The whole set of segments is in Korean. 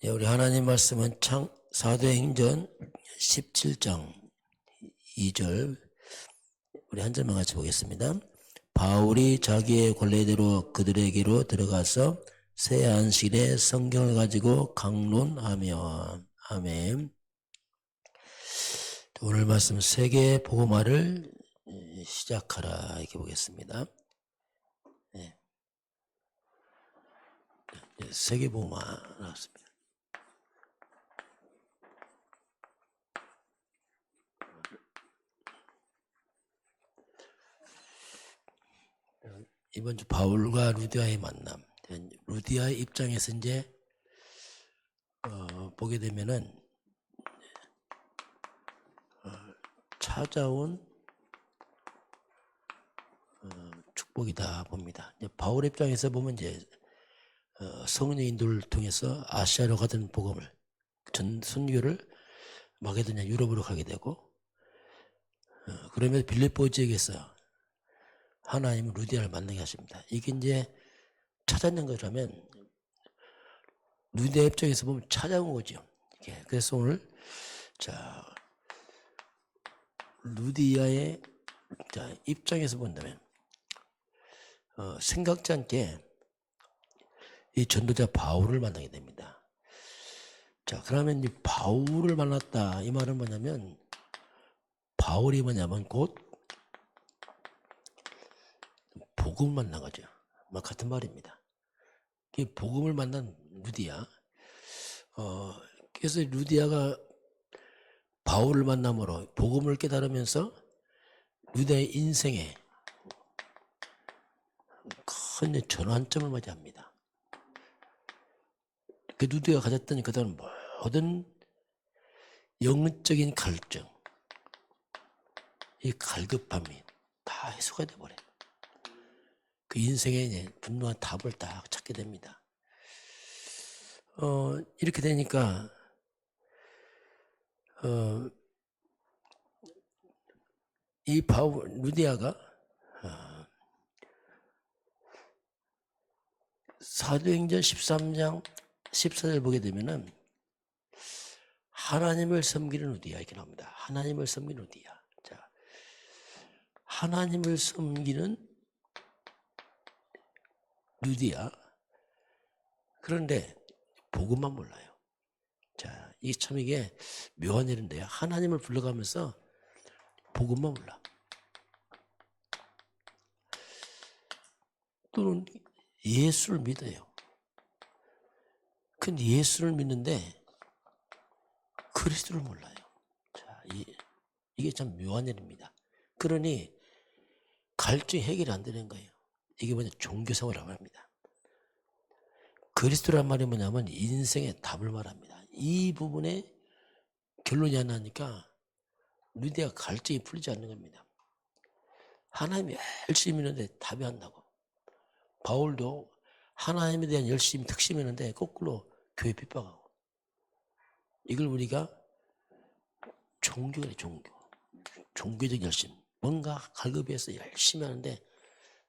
예, 우리 하나님 말씀은 사도행전 17장 2절 우리 한 절만 같이 보겠습니다. 바울이 자기의 권례대로 그들에게로 들어가서 새 안식일에 성경을 가지고 강론하며. 아멘. 오늘 말씀 세계 복음화를 시작하라 이렇게 보겠습니다. 네. 세계 복음화 나왔습니다. 이번 주 바울과 루디아의 만남. 루디아의 입장에서 이제 보게 되면은 찾아온 축복이다 봅니다. 이제 바울 입장에서 보면 이제 성령인들을 통해서 아시아로 가던 복음을 선교를 마게도냐 유럽으로 가게 되고 그러면서 빌립보 지역에서 하나님은 루디아를 만나게 하십니다. 이게 이제 찾아낸 거라면 루디아 입장에서 보면 찾아온 거죠. 그래서 오늘 루디아의 입장에서 본다면 생각지 않게 이 전도자 바울을 만나게 됩니다. 그러면 이 바울을 만났다 이 말은 뭐냐면 바울이 뭐냐면 곧 복음을 만난 거죠. 같은 말입니다. 이 복음을 만난 루디아. 그래서 루디아가 바울을 만남으로 복음을 깨달으면서 루디아의 인생에 큰 전환점을 맞이합니다. 그 루디아가 가졌던 그동안 모든 영적인 갈증, 이 갈급함이 다 해소가 돼버려요. 그 인생에 이제 분명한 답을 딱 찾게 됩니다. 이렇게 되니까 이 루디아가 사도행전 13장 14절 보게 되면은 하나님을 섬기는 루디아 이렇게 나옵니다. 하나님을 섬기는 루디아. 하나님을 섬기는 루디아. 그런데 복음만 몰라요. 이게 묘한 일인데요. 하나님을 불러가면서 복음만 몰라. 또는 예수를 믿어요. 근데 예수를 믿는데 그리스도를 몰라요. 이게 참 묘한 일입니다. 그러니 갈증이 해결이 안 되는 거예요. 이게 뭐냐? 종교생활이라고 합니다. 그리스도란 말이 뭐냐면 인생의 답을 말합니다. 이 부분에 결론이 안 나니까 루디아가 갈증이 풀리지 않는 겁니다. 하나님이 열심히 있는데 답이 안 나고 바울도 하나님에 대한 열심히 특심이 있는데 거꾸로 교회 핍박하고 이걸 우리가 종교래 종교적 열심 뭔가 갈급해서 열심히 하는데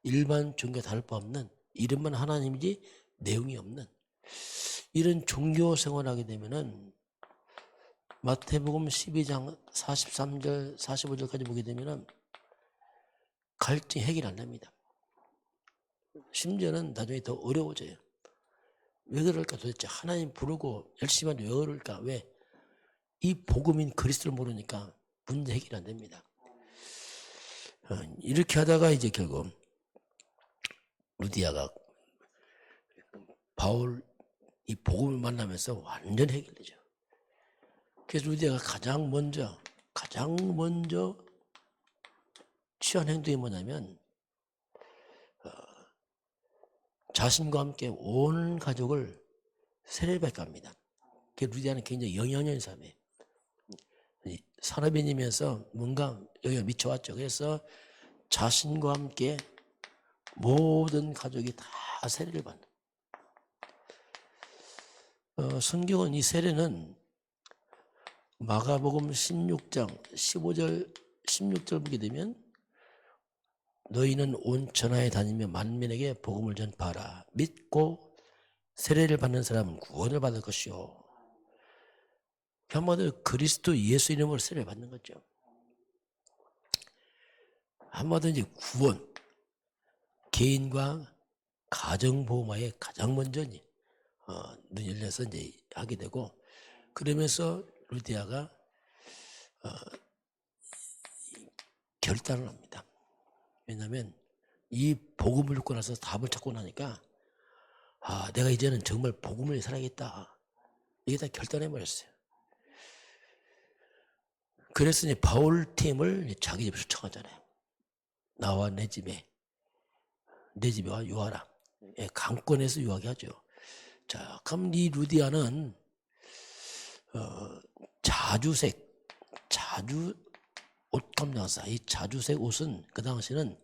일반 종교 다를 바 없는 이름만 하나님이지 내용이 없는 이런 종교 생활하게 되면은 마태복음 12장 43절 45절까지 보게 되면은 갈증 해결 안 됩니다. 심지어는 나중에 더 어려워져요. 왜 그럴까? 도대체 하나님 부르고 열심히 하는데 왜 그럴까? 왜? 이 복음인 그리스도를 모르니까 문제 해결 안 됩니다. 이렇게 하다가 이제 결국 루디아가 바울 이 복음을 만나면서 완전 해결되죠. 그래서 루디아가 가장 먼저 취한 행동이 뭐냐면 자신과 함께 온 가족을 세례를 갑니다. 루디아는 굉장히 영향력인 사람이에요. 산업인이면서 뭔가 여기가 미쳐왔죠. 그래서 자신과 함께 모든 가족이 다 세례를 받는. 성경은 이 세례는 마가복음 16장 15절 16절 보게 되면 너희는 온 천하에 다니며 만민에게 복음을 전파하라. 믿고 세례를 받는 사람은 구원을 받을 것이요. 한마디로 그리스도 예수 이름으로 세례 받는 거죠. 한마디로 이제 구원, 개인과 가정보호망에 가장 먼저 눈 열려서 이제 하게 되고, 그러면서 루디아가 결단을 합니다. 왜냐하면 이 복음을 듣고 나서 답을 찾고 나니까 내가 이제는 정말 복음을 살아야겠다. 이게 다 결단해버렸어요. 그래서 이제 바울 팀을 자기 집에 초청하잖아요. 나와 내 집에 와 유하라. 강권에서 유하게 하죠. 자, 그럼 이 루디아는 자주 옷감장사, 이 자주색 옷은 그 당시는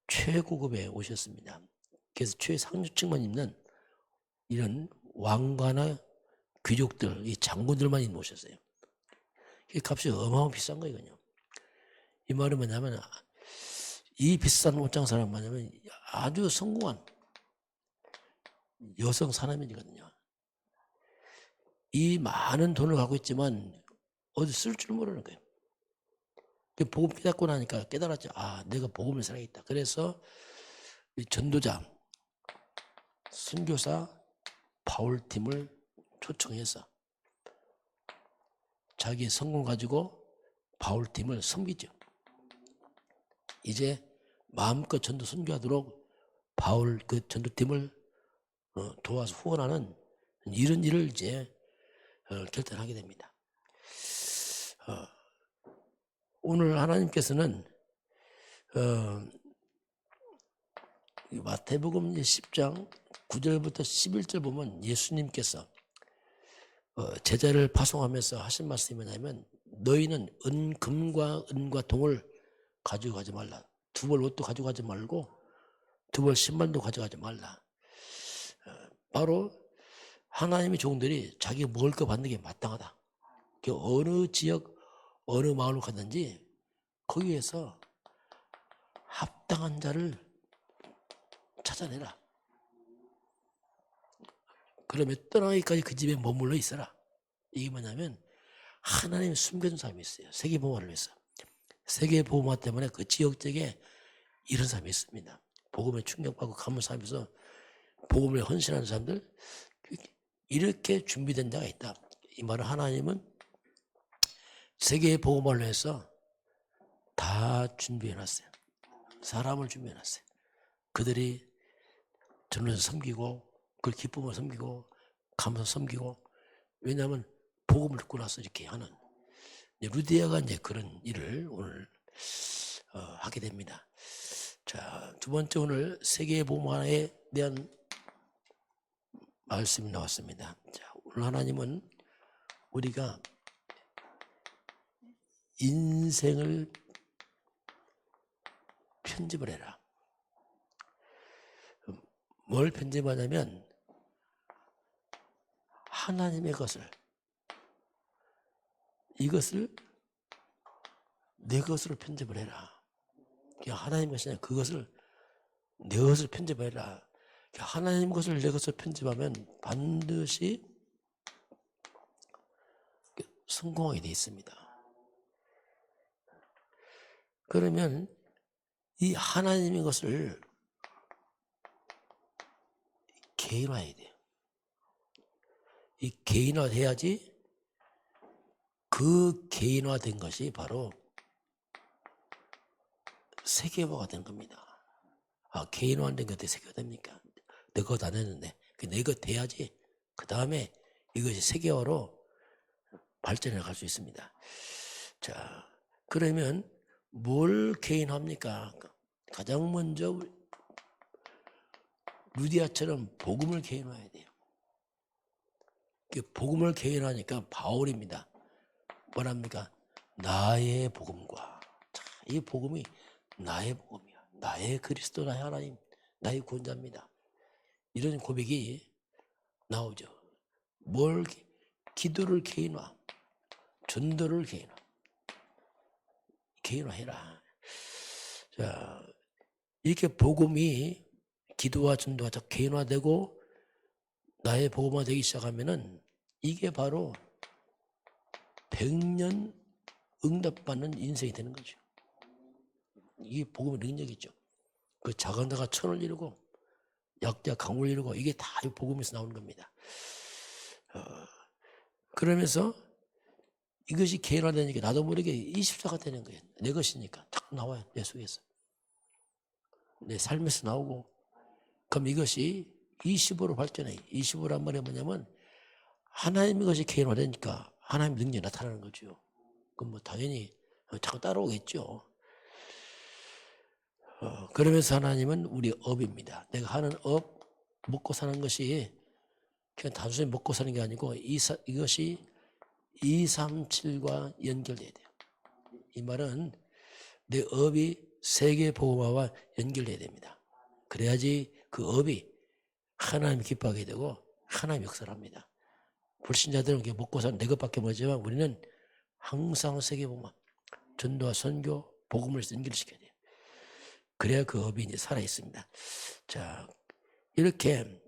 최고급의 옷이었습니다. 그래서 최상류층만 입는 이런 왕가나 귀족들, 이 장군들만 입는 옷이었어요. 이 값이 어마어마하게 비싼 거거든요. 이 말은 뭐냐면, 이 비싼 옷장 사람 뭐냐면 아주 성공한 여성 사람이거든요. 이 많은 돈을 갖고 있지만 어디 쓸 줄 모르는 거예요. 복음 깨닫고 나니까 깨달았죠. 내가 복음을 살아야겠다. 그래서 이 전도자, 선교사 바울팀을 초청해서 자기의 성공 가지고 바울팀을 섬기죠. 이제 마음껏 전도 선교하도록 바울 그 전도팀을 도와서 후원하는 이런 일을 이제 결단하게 됩니다. 오늘 하나님께서는 마태복음 10장 9절부터 11절 보면 예수님께서 제자를 파송하면서 하신 말씀이 뭐냐면, 너희는 금과 은과 동을 가지고 가지 말라. 두 벌 옷도 가지고 가지 말고 두 벌 신발도 가져가지 말라. 바로 하나님의 종들이 자기가 먹을 거 받는 게 마땅하다. 어느 지역 어느 마을로 갔는지 거기에서 합당한 자를 찾아내라. 그러면 떠나기까지 그 집에 머물러 있어라. 이게 뭐냐면 하나님이 숨겨준 사람이 있어요. 세계보호를 위해서. 세계보호마 때문에 그 지역적에 이런 사람이 있습니다. 복음에 충격받고 감사하면서 복음을 헌신하는 사람들, 이렇게 준비된 자가 있다. 이 말은 하나님은 세계보호마를 위해서 다 준비해놨어요. 사람을 준비해놨어요. 그들이 전도서 섬기고 그걸 기쁨을 섬기고 감사 섬기고, 왜냐하면 복음을 듣고 나서 이렇게 하는 루디아가 이제 그런 일을 오늘 하게 됩니다. 자, 두 번째, 오늘 세계보호마에 대한 말씀이 나왔습니다. 자, 오늘 하나님은 우리가 인생을 편집을 해라. 뭘 편집하냐면 하나님의 것을, 이것을 내 것으로 편집을 해라. 하나님 것이냐, 그것을 내 것을 편집해라. 하나님 것을 내 것으로 편집하면 반드시 성공하게 되어 있습니다. 그러면 이 하나님의 것을 개인화해야 돼요. 이 개인화돼야지 그 개인화된 것이 바로 세계화가 된 겁니다. 개인화된 게 어떻게 세계화됩니까? 내 것 안 했는데 내 것 돼야지 그 다음에 이것이 세계화로 발전해 갈 수 있습니다. 자, 그러면 뭘 개인화합니까? 가장 먼저 루디아처럼 복음을 개인화해야 돼요. 복음을 개인화하니까 바울입니다. 뭐랍니까? 나의 복음과, 자, 이 복음이 나의 복음이야. 나의 그리스도, 나의 하나님, 나의 구원자입니다. 이런 고백이 나오죠. 기도를 개인화, 전도를 개인화해라. 자, 이렇게 복음이 기도와 전도가 개인화되고 나의 복음화 되기 시작하면은 이게 바로 100년 응답받는 인생이 되는 거죠. 이게 복음의 능력이죠. 그 작은 데가 천을 이루고 약대가 강을 이루고 이게 다 복음에서 나오는 겁니다. 그러면서 이것이 개인화되니까 나도 모르게 20자가 되는 거예요. 내 것이니까 딱 나와요. 내 속에서. 내 삶에서 나오고. 그럼 이것이 25로 발전해. 25란 말이 뭐냐면 하나님의 것이 개인화되니까 하나님의 능력이 나타나는 거죠. 그럼 뭐 당연히 자꾸 따라오겠죠. 그러면서 하나님은 우리 업입니다. 내가 하는 업, 먹고 사는 것이 그냥 단순히 먹고 사는 게 아니고 이것이 237과 연결돼야 돼요. 이 말은 내 업이 세계 복음화와 연결돼야 됩니다. 그래야지 그 업이 하나님 기뻐하게 되고 하나님 역사를 합니다. 불신자들은 먹고 사는 내 것밖에 모르지만 우리는 항상 세계 복음화, 전도와 선교, 복음을 연결시켜야 돼요. 그래야 그 업이 이제 살아 있습니다. 자, 이렇게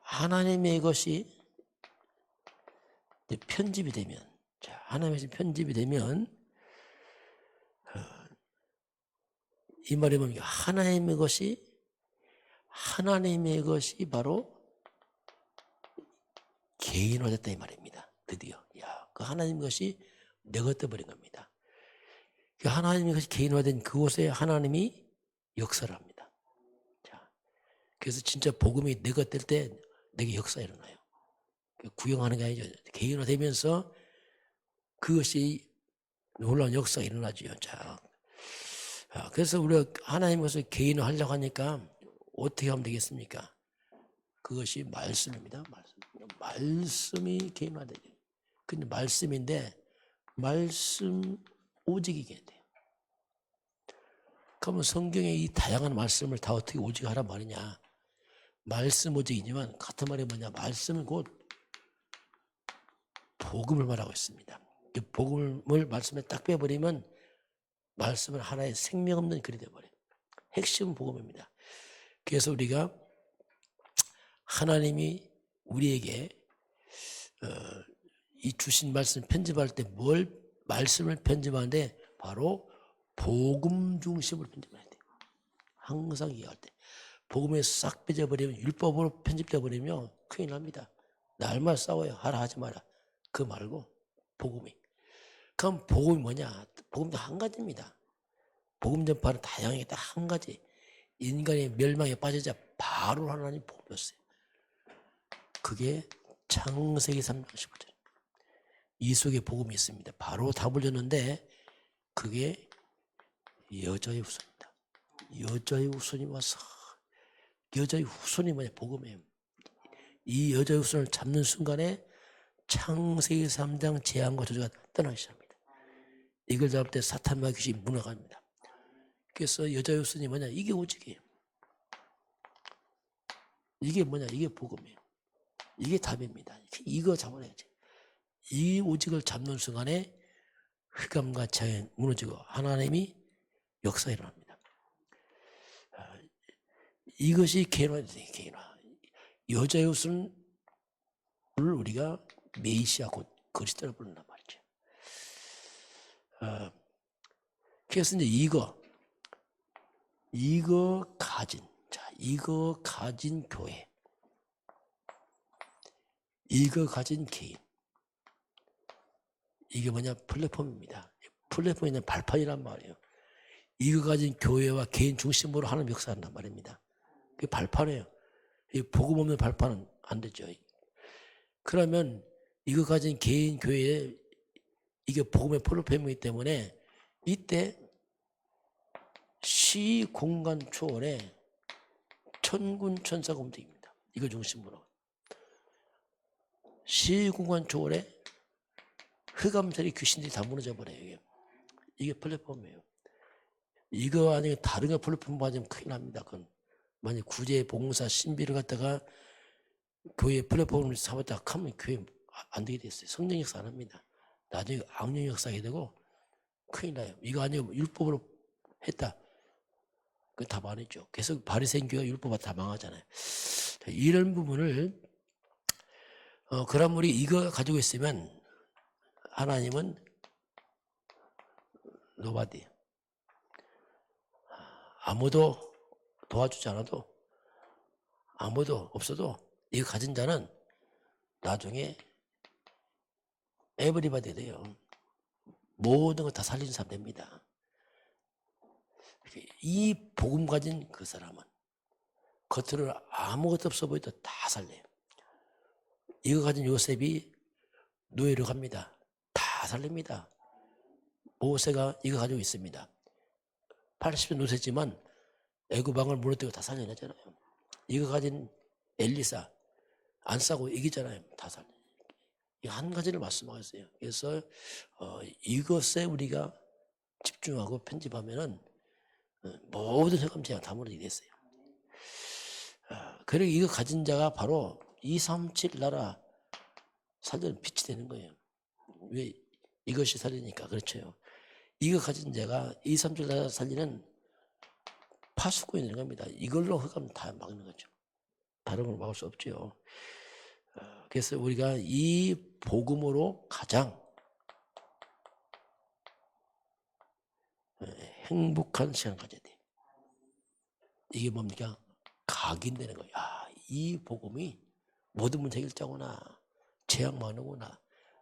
하나님의 것이 편집이 되면, 자, 하나님의 것이 편집이 되면, 이 말이 뭡니까? 하나님의 것이 바로 개인화됐다 이 말입니다. 드디어. 야, 그 하나님의 것이 내 것 되어버린 겁니다. 그 하나님의 것이 개인화된 그곳에 하나님이 역사를 합니다. 자, 그래서 진짜 복음이 내 것 될 때 내게 역사가 일어나요. 구경하는 게 아니죠. 개인화되면서 그것이 놀라운 역사가 일어나죠. 자, 그래서 우리가 하나님 것을 개인화하려고 하니까 어떻게 하면 되겠습니까? 그것이 말씀입니다. 말씀이 개인화되죠. 근데 말씀인데 말씀 오직이게 돼요. 그러면 성경의 이 다양한 말씀을 다 어떻게 오직하란 말이냐? 말씀 오직이지만 같은 말이 뭐냐? 말씀은 곧 복음을 말하고 있습니다. 그 복음을 말씀에 딱 빼버리면 말씀은 하나의 생명 없는 글이 되어버려요. 핵심은 복음입니다. 그래서 우리가 하나님이 우리에게 이 주신 말씀 편집할 때 뭘 말씀을 편집하는데 바로 복음 중심으로 편집해야 돼요. 항상 이해할 때 복음에 싹 빼져버리면 율법으로 편집돼 버리면 큰일 납니다. 날마다 싸워요. 하라 하지 마라. 그 말고 복음이. 그럼 복음이 뭐냐? 복음도 한 가지입니다. 복음 전파는 다양하게 딱 한 가지. 인간의 멸망에 빠지자 바로 하나님 복음이었어요. 그게 창세기 3장 15절. 이 속에 복음이 있습니다. 바로 답을 줬는데 그게 여자의 후손입니다. 여자의 후손이 와서 여자의 후손이 뭐냐? 복음이에요. 이 여자의 후손을 잡는 순간에 창세기 3장 재앙과 저주가 떠나기 시작합니다. 이걸 잡을 때 사탄과 귀신이 무너갑니다. 그래서 여자의 후손이 뭐냐? 이게 오직이에요. 이게 뭐냐? 이게 복음이에요. 이게 답입니다. 이거 잡아내야지. 이 오직을 잡는 순간에 흑암과 재앙이 무너지고 하나님이 역사가 일어납니다. 이것이 개인화돼요. 개인화. 여자의 후손을 우리가 메시아 곧 그리스도를 부른단 말이죠. 그래서 이제 이거 가진 교회, 이거 가진 개인, 이게 뭐냐? 플랫폼입니다. 플랫폼에는 발판이란 말이에요. 이거 가진 교회와 개인 중심으로 하나님 역사한단 말입니다. 그게 발판이에요. 이 복음 없는 발판은 안 되죠. 그러면 이거 가진 개인 교회에 이게 복음의 플랫폼이기 때문에 이때 시공간 초월에 천군 천사가 움직입니다. 이거 중심으로. 시공간 초월에 흑암들이 귀신들이 다 무너져 버려요. 이게 플랫폼이에요. 이거 아니면 다른 거 플랫폼 맞으면 큰일 납니다. 그건 만약 구제, 봉사, 신비를 갖다가 교회 플랫폼을 삼았다 하면 교회 안 되게 됐어요. 성령 역사 안 합니다. 나중에 악령 역사하게 되고 큰일 나요. 이거 아니면 율법으로 했다. 그건 다 망했죠. 계속 바리새인 교회가 율법을 다 망하잖아요. 이런 부분을 그럼 우리 이거 가지고 있으면 하나님은 nobody. 아무도 도와주지 않아도, 아무도 없어도 이거 가진 자는 나중에 에브리바디 돼요. 모든 거 다 살리는 사람 됩니다. 이 복음 가진 그 사람은 겉으로 아무것도 없어 보여도 다 살려요. 이거 가진 요셉이 노예로 갑니다. 다 살립니다. 모세가 이거 가지고 있습니다. 80세 노세지만 애굽왕을 무너뜨리고 다 살려내잖아요. 이거 가진 엘리사 안 싸고 이기잖아요. 다 살려. 이 한 가지를 말씀하셨어요. 그래서 이것에 우리가 집중하고 편집하면은 모든 흑암제가 다 무너지게 됐어요. 그리고 이거 가진 자가 바로 237 나라 살리는 빛이 되는 거예요. 왜? 이것이 살리니까. 그렇죠. 이거 가진 자가 237 나라 살리는 파수꾼이 되는 겁니다. 이걸로 흑암 다 막는 거죠. 다른 걸 막을 수 없죠. 그래서 우리가 이 복음으로 가장 행복한 시간 가져야 돼. 이게 뭡니까? 각인되는 거예요. 이 복음이 모든 문제 해결자구나. 재앙 많으구나.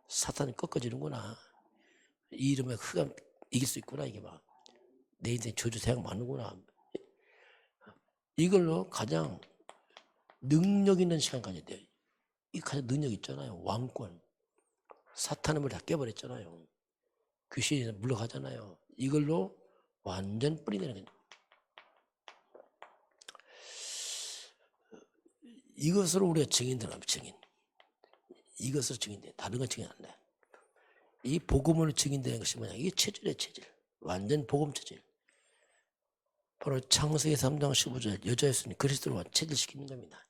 사탄이 꺾어지는구나. 이 이름에 흑암 이길 수 있구나. 이게 막 내 인생 저주 재앙 많으구나. 이걸로 가장 능력 있는 시간 가져야 돼요. 이 가장 능력 있잖아요. 왕권. 사탄의 물을 다 깨버렸잖아요. 귀신이 물러가잖아요. 이걸로 완전 뿌리내는 거예요. 이것으로 우리가 증인되는 증인. 이것으로 증인돼. 다른 건 증인 안 돼. 이 복음으로 증인되는 것이 뭐냐? 이게 체질이에요, 체질. 완전 복음 체질. 바로 창세기 3장 15절 여자였으니 그리스도로 체질시키는 겁니다.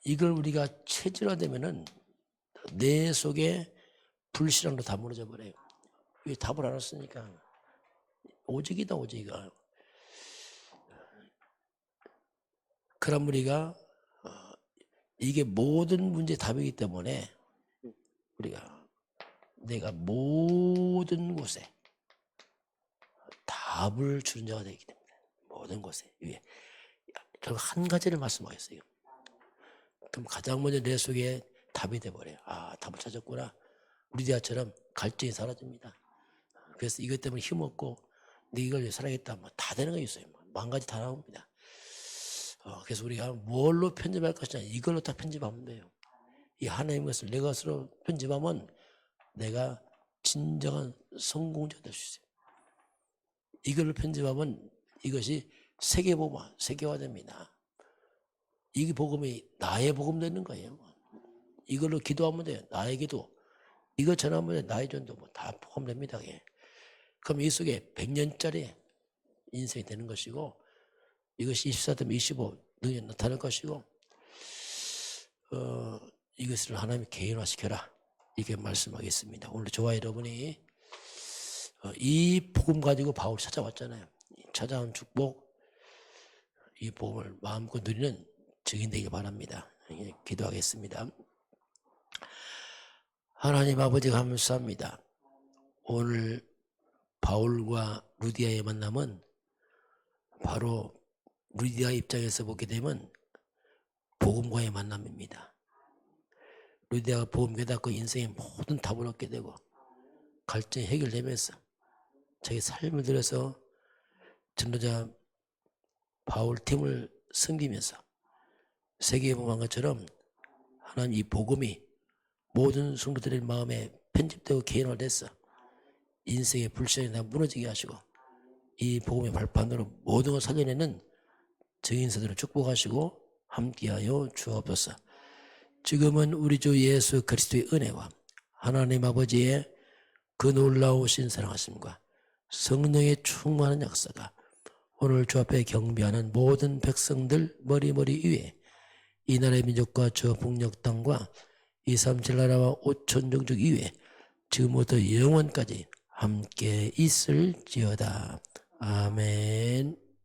이걸 우리가 체질화되면은 내 속에 불신앙도 다 무너져 버려요. 왜 답을 안 했으니까. 오직이다, 오직이가. 그럼 우리가 이게 모든 문제의 답이기 때문에 내가 모든 곳에 답을 주는 자가 되기 때문에 모든 곳에 위에 결국 한 가지를 말씀하겠어요. 그럼 가장 먼저 내 속에 답이 돼버려요. 답을 찾았구나. 우리 대화처럼 갈증이 사라집니다. 그래서 이것 때문에 힘없고 네 이걸 위해 살아야겠다. 다 되는 거 있어요. 만 가지 다 나옵니다. 그래서 우리가 뭘로 편집할 것이냐 이걸로 다 편집하면 돼요. 이 하나님의 것을 내 것으로 편집하면 내가 진정한 성공자가 될 수 있어요. 이걸로 편집하면 이것이 세계화됩니다. 이 복음이 나의 복음 되는 거예요. 이걸로 기도하면 돼요. 나의 기도. 이거 전하면 돼요. 나의 전도 다 포함됩니다. 그럼 이 속에 100년짜리 인생이 되는 것이고 이것이 24점 25 능력이 나타날 것이고 이것을 하나님이 개인화시켜라. 이렇게 말씀하겠습니다. 오늘 저와 여러분이 이 복음 가지고 바울 찾아왔잖아요. 찾아온 축복 이 복음을 마음껏 누리는 증인 되길 바랍니다. 기도하겠습니다. 하나님 아버지 감사합니다. 오늘 바울과 루디아의 만남은 바로 루디아 입장에서 보게 되면 복음과의 만남입니다. 루디아가 복음 깨닫고 인생의 모든 답을 얻게 되고 갈증이 해결되면서 자기 삶을 들여서 전도자 바울 팀을 섬기면서 세계에 복음한 것처럼 하나님 이 복음이 모든 성도들의 마음에 편집되고 개인화돼서 인생의 불신이 다 무너지게 하시고 이 복음의 발판으로 모든 걸 살려내는 증인서들을 축복하시고 함께하여 주옵소서. 지금은 우리 주 예수 그리스도의 은혜와 하나님 아버지의 그 놀라우신 사랑하심과 성령의 충만한 역사가 오늘 주 앞에 경배하는 모든 백성들 머리머리 위에 이 나라의 민족과 저 북녘 땅과 237 나라와 5천 종족 이외에 지금부터 영원까지 함께 있을지어다. 아멘.